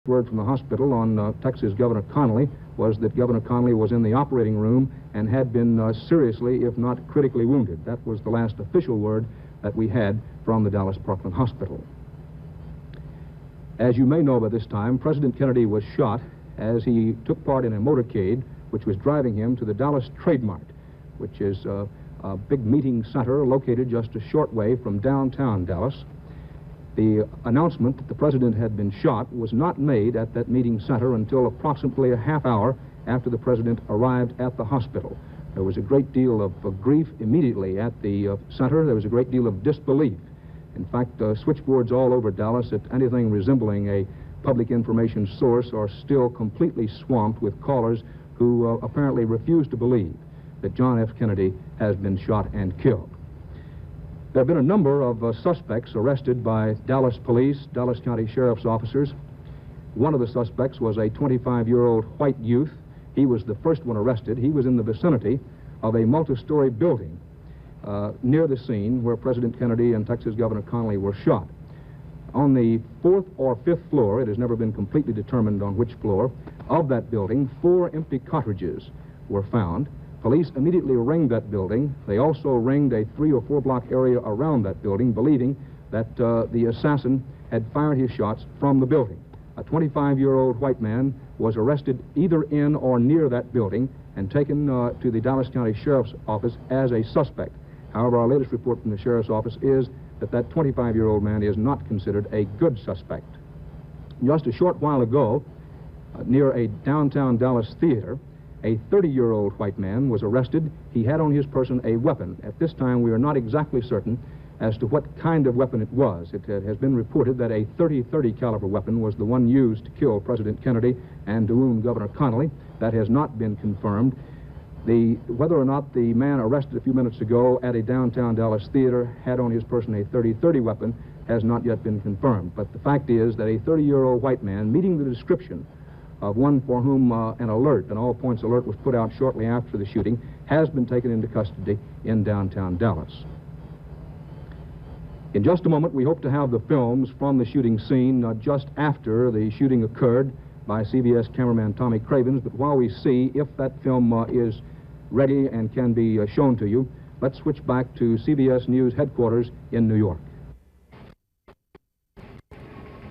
Word from the hospital on Texas Governor Connally was that Governor Connally was in the operating room and had been seriously, if not critically wounded. That was the last official word that we had from the Dallas-Parkland Hospital. As you may know by this time, President Kennedy was shot as he took part in a motorcade which was driving him to the Dallas Trade Mart, which is a big meeting center located just a short way from downtown Dallas. The announcement that the president had been shot was not made at that meeting center until approximately a half hour after the president arrived at the hospital. There was a great deal of grief immediately at the center. There was a great deal of disbelief. In fact, switchboards all over Dallas at anything resembling a public information source are still completely swamped with callers who apparently refuse to believe that John F. Kennedy has been shot and killed. There have been a number of suspects arrested by Dallas police, Dallas County Sheriff's officers. One of the suspects was a 25-year-old white youth. He was the first one arrested. He was in the vicinity of a multi-story building near the scene where President Kennedy and Texas Governor Connally were shot. On the 4th or 5th floor, it has never been completely determined on which floor, of that building, 4 empty cartridges were found. Police immediately ringed that building. They also ringed a 3 or 4 block area around that building, believing that the assassin had fired his shots from the building. A 25-year-old white man was arrested either in or near that building and taken to the Dallas County Sheriff's Office as a suspect. However, our latest report from the Sheriff's Office is that that 25-year-old man is not considered a good suspect. Just a short while ago, near a downtown Dallas theater, a 30-year-old white man was arrested. He had on his person a weapon. At this time, we are not exactly certain as to what kind of weapon it was. It has been reported that a .30 caliber weapon was the one used to kill President Kennedy and to wound Governor Connally. That has not been confirmed. Whether or not the man arrested a few minutes ago at a downtown Dallas theater had on his person a .30 weapon has not yet been confirmed. But the fact is that a 30-year-old white man, meeting the description of one for whom an all points alert was put out shortly after the shooting, has been taken into custody in downtown Dallas. In just a moment, we hope to have the films from the shooting scene just after the shooting occurred by CBS cameraman Tommy Cravens. But while we see if that film is ready and can be shown to you, let's switch back to CBS News headquarters in New York.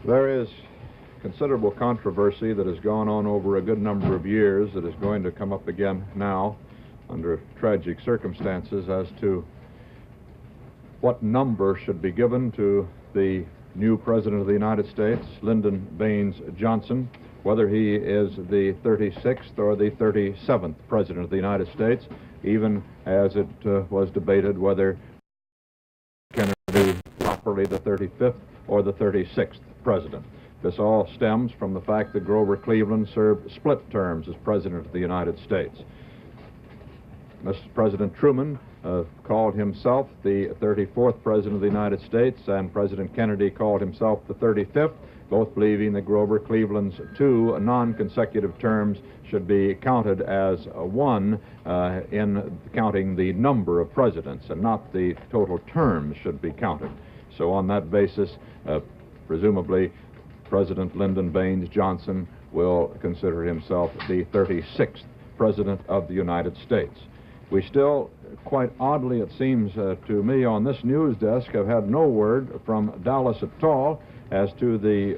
There is considerable controversy that has gone on over a good number of years that is going to come up again now under tragic circumstances as to what number should be given to the new President of the United States, Lyndon Baines Johnson, whether he is the 36th or the 37th President of the United States, even as it was debated whether Kennedy properly the 35th or the 36th President. This all stems from the fact that Grover Cleveland served split terms as President of the United States. Mr. President Truman called himself the 34th President of the United States, and President Kennedy called himself the 35th, both believing that Grover Cleveland's 2 non-consecutive terms should be counted as one in counting the number of presidents, and not the total terms should be counted. So on that basis, presumably, President Lyndon Baines Johnson will consider himself the 36th President of the United States. We still, quite oddly it seems to me on this news desk, have had no word from Dallas at all as to the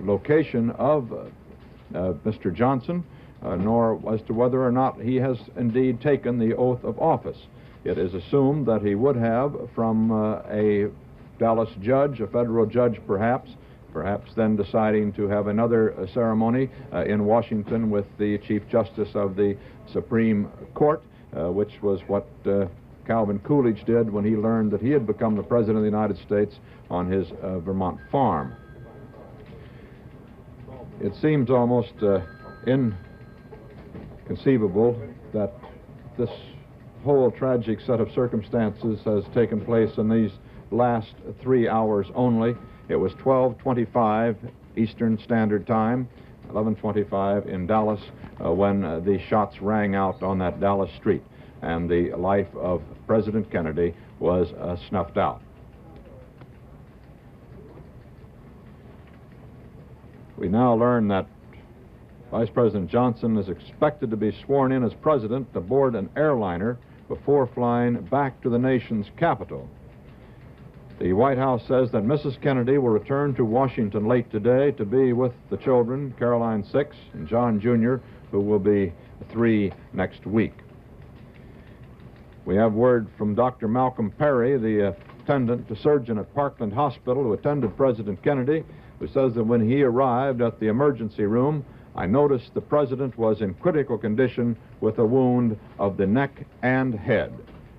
location of Mr. Johnson, nor as to whether or not he has indeed taken the oath of office. It is assumed that he would have from a Dallas judge, a federal judge perhaps then deciding to have another ceremony in Washington with the Chief Justice of the Supreme Court, which was what Calvin Coolidge did when he learned that he had become the President of the United States on his Vermont farm. It seems almost inconceivable that this whole tragic set of circumstances has taken place in these last 3 hours only. It was 12:25 Eastern Standard Time, 11:25 in Dallas, when the shots rang out on that Dallas street, and the life of President Kennedy was snuffed out. We now learn that Vice President Johnson is expected to be sworn in as president aboard an airliner before flying back to the nation's capital. The White House says that Mrs. Kennedy will return to Washington late today to be with the children, Caroline 6 and John Jr., who will be 3 next week. We have word from Dr. Malcolm Perry, the surgeon at Parkland Hospital who attended President Kennedy, who says that when he arrived at the emergency room, I noticed the president was in critical condition with a wound of the neck and head.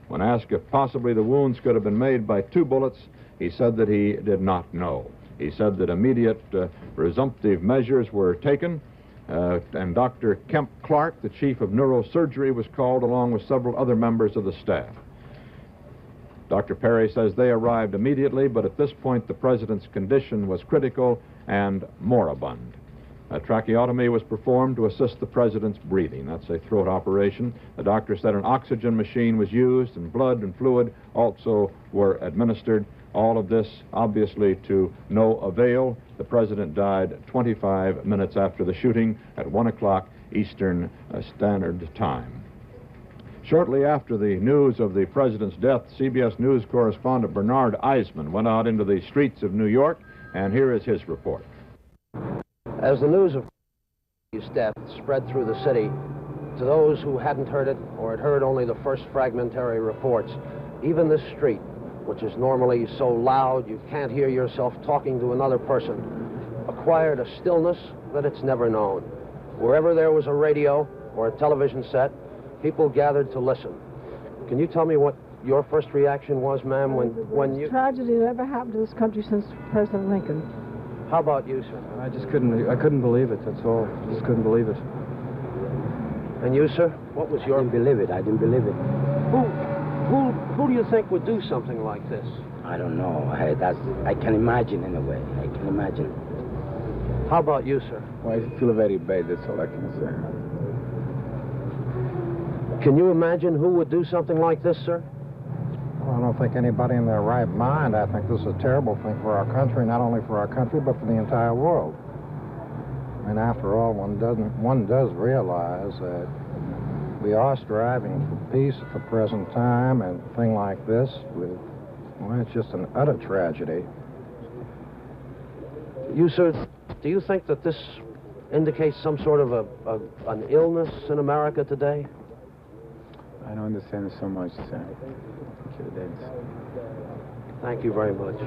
When asked if possibly the wounds could have been made by 2 bullets, he said that he did not know. He said that immediate resumptive measures were taken, and Dr. Kemp Clark, the chief of neurosurgery, was called along with several other members of the staff. Dr. Perry says they arrived immediately, but at this point the president's condition was critical and moribund. A tracheotomy was performed to assist the president's breathing. That's a throat operation. The doctor said an oxygen machine was used, and blood and fluid also were administered. All of this, obviously, to no avail. The president died 25 minutes after the shooting at 1 o'clock Eastern Standard Time. Shortly after the news of the president's death, CBS News correspondent Bernard Eisman went out into the streets of New York, and here is his report. As the news of his death spread through the city, to those who hadn't heard it or had heard only the first fragmentary reports, even this street, which is normally so loud you can't hear yourself talking to another person, acquired a stillness that it's never known. Wherever there was a radio or a television set, people gathered to listen. Can you tell me what your first reaction was, ma'am, when you... Tragedy that ever happened to this country since President Lincoln. How about you, sir? I couldn't believe it, that's all. I just couldn't believe it. And you, sir? What was your... I didn't believe it. I didn't believe it. Who do you think would do something like this? I don't know. I can imagine in a way. I can imagine. How about you, sir? Well, I feel very bad, that's all I can say. Can you imagine who would do something like this, sir? Well, I don't think anybody in their right mind. I think this is a terrible thing for our country, not only for our country, but for the entire world. I mean, after all, one does realize that we are striving for peace at the present time, and a thing like this, well, it's just an utter tragedy. You, sir, do you think that this indicates some sort of an illness in America today? I don't understand so much, sir. Thank you very much.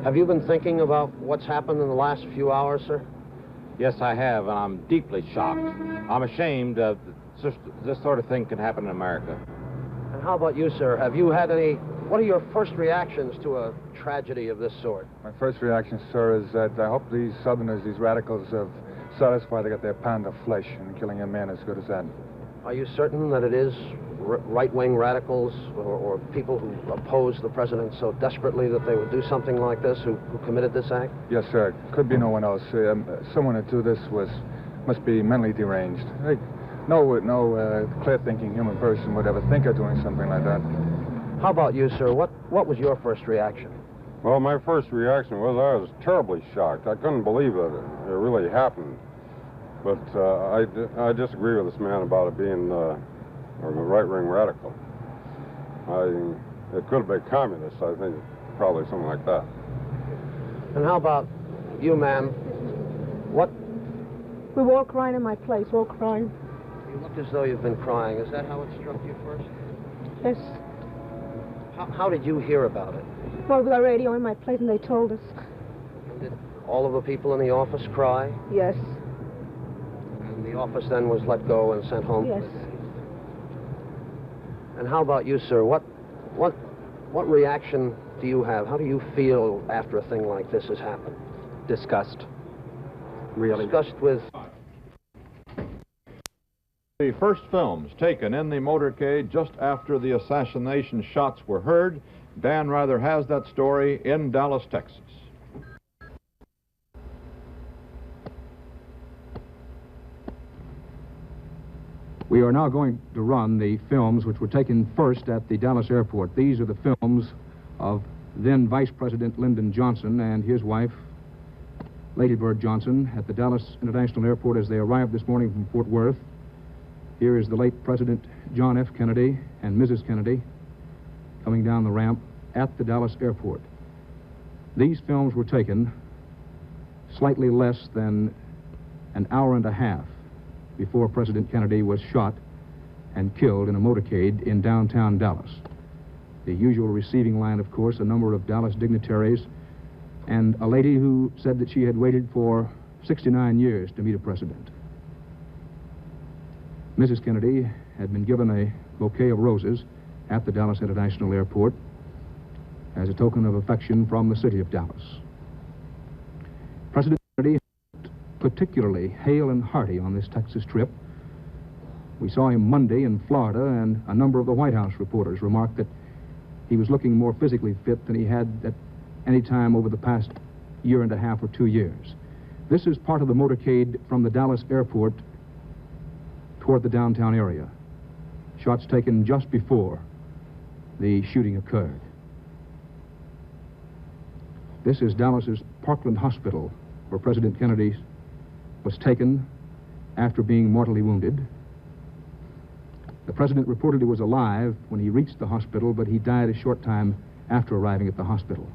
Have you been thinking about what's happened in the last few hours, sir? Yes, I have, and I'm deeply shocked. I'm ashamed this sort of thing can happen in America. And how about you, sir? Have you had any... What are your first reactions to a tragedy of this sort? My first reaction, sir, is that I hope these Southerners, these radicals, have satisfied they got their pound of flesh and killing a man as good as that. Are you certain that it is right-wing radicals or people who oppose the president so desperately that they would do something like this, who committed this act? Yes, sir. Could be no one else. Someone who do this must be mentally deranged. No clear-thinking human person would ever think of doing something like that. How about you, sir? What was your first reaction? Well, my first reaction was I was terribly shocked. I couldn't believe that it really happened. But I disagree with this man about it being a right-wing radical. It could have been communist, I think, probably something like that. And how about you, ma'am? What? We were all crying in my place, all crying. You look as though you've been crying. Is that how it struck you first? Yes. How did you hear about it? Well, with the radio in my place, and they told us. And did all of the people in the office cry? Yes. And the office then was let go and sent home? Yes. And how about you, sir? What reaction do you have? How do you feel after a thing like this has happened? Disgust. Really. Disgust with... The first films taken in the motorcade just after the assassination shots were heard. Dan Rather has that story in Dallas, Texas. We are now going to run the films which were taken first at the Dallas airport. These are the films of then Vice President Lyndon Johnson and his wife, Lady Bird Johnson at the Dallas International Airport as they arrived this morning from Fort Worth. Here is the late President John F. Kennedy and Mrs. Kennedy coming down the ramp at the Dallas airport. These films were taken slightly less than an hour and a half before President Kennedy was shot and killed in a motorcade in downtown Dallas. The usual receiving line, of course, a number of Dallas dignitaries and a lady who said that she had waited for 69 years to meet a president. Mrs. Kennedy had been given a bouquet of roses at the Dallas International Airport as a token of affection from the city of Dallas. President Kennedy was particularly hale and hearty on this Texas trip. We saw him Monday in Florida, and a number of the White House reporters remarked that he was looking more physically fit than he had at any time over the past year and a half or 2 years. This is part of the motorcade from the Dallas airport toward the downtown area. Shots taken just before the shooting occurred. This is Dallas's Parkland Hospital, where President Kennedy was taken after being mortally wounded. The president reportedly was alive when he reached the hospital, but he died a short time after arriving at the hospital.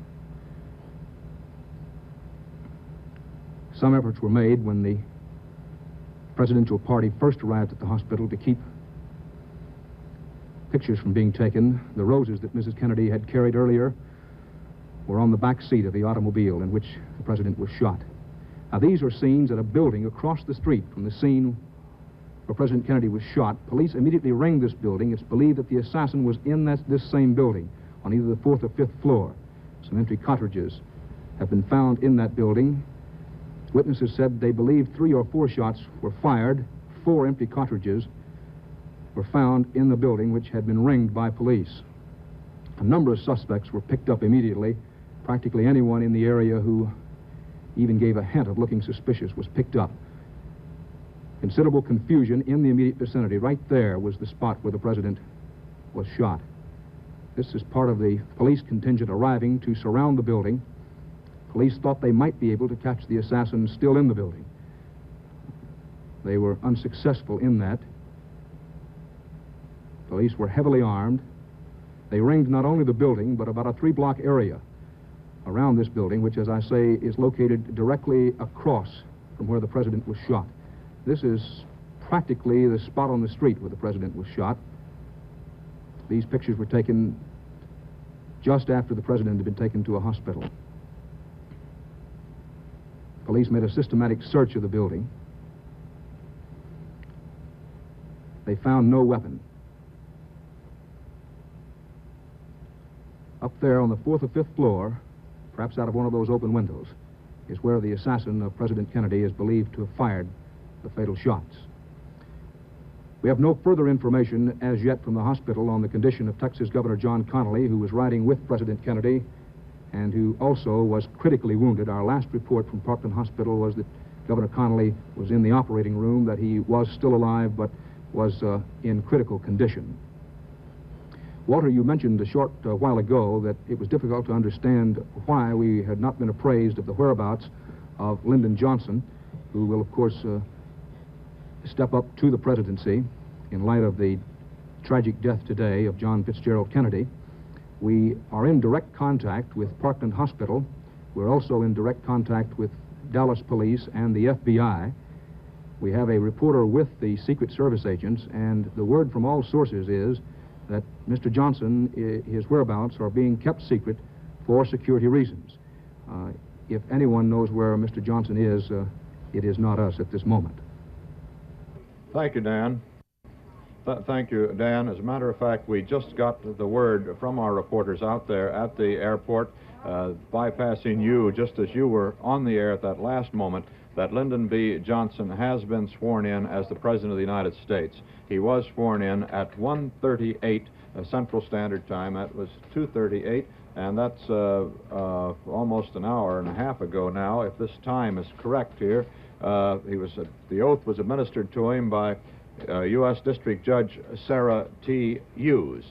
Some efforts were made when the presidential party first arrived at the hospital to keep pictures from being taken. The roses that Mrs. Kennedy had carried earlier were on the back seat of the automobile in which the president was shot. Now, these are scenes at a building across the street from the scene where President Kennedy was shot. Police immediately ringed this building. It's believed that the assassin was in this same building on either the 4th or 5th floor. Some empty cartridges have been found in that building. Witnesses said they believed 3 or 4 shots were fired. 4 empty cartridges were found in the building, which had been ringed by police. A number of suspects were picked up immediately. Practically anyone in the area who even gave a hint of looking suspicious was picked up. Considerable confusion in the immediate vicinity. Right there was the spot where the president was shot. This is part of the police contingent arriving to surround the building. Police thought they might be able to catch the assassin still in the building. They were unsuccessful in that. Police were heavily armed. They ringed not only the building, but about a 3-block area around this building, which, as I say, is located directly across from where the president was shot. This is practically the spot on the street where the president was shot. These pictures were taken just after the president had been taken to a hospital. Police made a systematic search of the building. They found no weapon. Up there on the 4th or 5th floor, perhaps out of one of those open windows, is where the assassin of President Kennedy is believed to have fired the fatal shots. We have no further information as yet from the hospital on the condition of Texas Governor John Connally, who was riding with President Kennedy and who also was critically wounded. Our last report from Parkland Hospital was that Governor Connally was in the operating room, that he was still alive but was in critical condition. Walter, you mentioned a short while ago that it was difficult to understand why we had not been appraised of the whereabouts of Lyndon Johnson, who will, of course, step up to the presidency in light of the tragic death today of John Fitzgerald Kennedy. We are in direct contact with Parkland Hospital. We're also in direct contact with Dallas Police and the FBI. We have a reporter with the Secret Service agents, and the word from all sources is that Mr. Johnson, his whereabouts are being kept secret for security reasons. If anyone knows where Mr. Johnson is, it is not us at this moment. Thank you, Dan. Thank you, Dan. As a matter of fact, we just got the word from our reporters out there at the airport, bypassing you just as you were on the air at that last moment, that Lyndon B. Johnson has been sworn in as the President of the United States. He was sworn in at 1:38 Central Standard Time. That was 2:38, and that's almost an hour and a half ago now, if this time is correct here. The oath was administered to him by U.S. District Judge Sarah T. Hughes.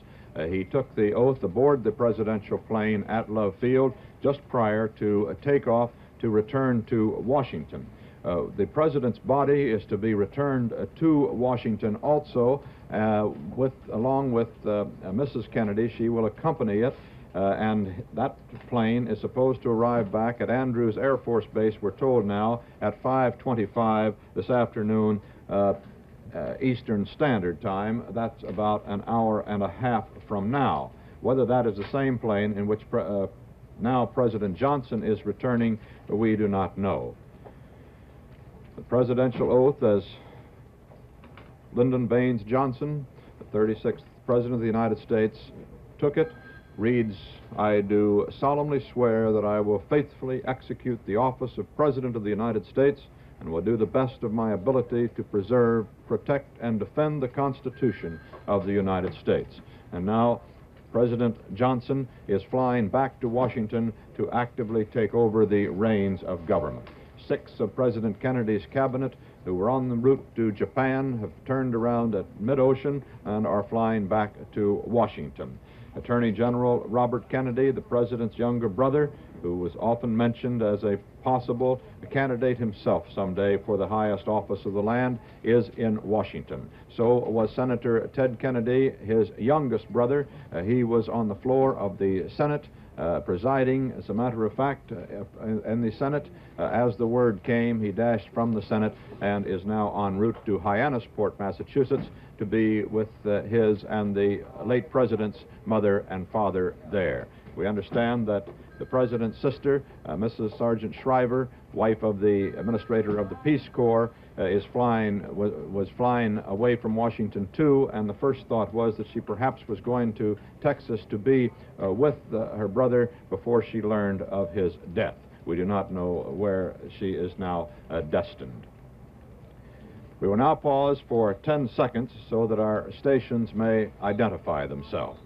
He took the oath aboard the presidential plane at Love Field just prior to takeoff to return to Washington. The President's body is to be returned to Washington also, along with Mrs. Kennedy. She will accompany it, and that plane is supposed to arrive back at Andrews Air Force Base, we're told now, at 5:25 this afternoon, Eastern Standard Time. That's about an hour and a half from now. Whether that is the same plane in which now President Johnson is returning, we do not know. The presidential oath as Lyndon Baines Johnson, the 36th President of the United States, took it, reads, "I do solemnly swear that I will faithfully execute the office of President of the United States and will do the best of my ability to preserve, protect, and defend the Constitution of the United States." And now President Johnson is flying back to Washington to actively take over the reins of government. 6 of President Kennedy's cabinet who were on the route to Japan have turned around at mid-ocean and are flying back to Washington. Attorney General Robert Kennedy, the President's younger brother, who was often mentioned as a possible candidate himself someday for the highest office of the land, is in Washington. So was Senator Ted Kennedy, his youngest brother. He was on the floor of the Senate, presiding, as a matter of fact, in the Senate. As the word came, he dashed from the Senate and is now en route to Hyannisport, Massachusetts, to be with his and the late President's mother and father there. We understand that the President's sister, Mrs. Sergeant Shriver, wife of the administrator of the Peace Corps, was flying away from Washington too, and the first thought was that she perhaps was going to Texas to be with her brother before she learned of his death. We do not know where she is now destined. We will now pause for 10 seconds so that our stations may identify themselves.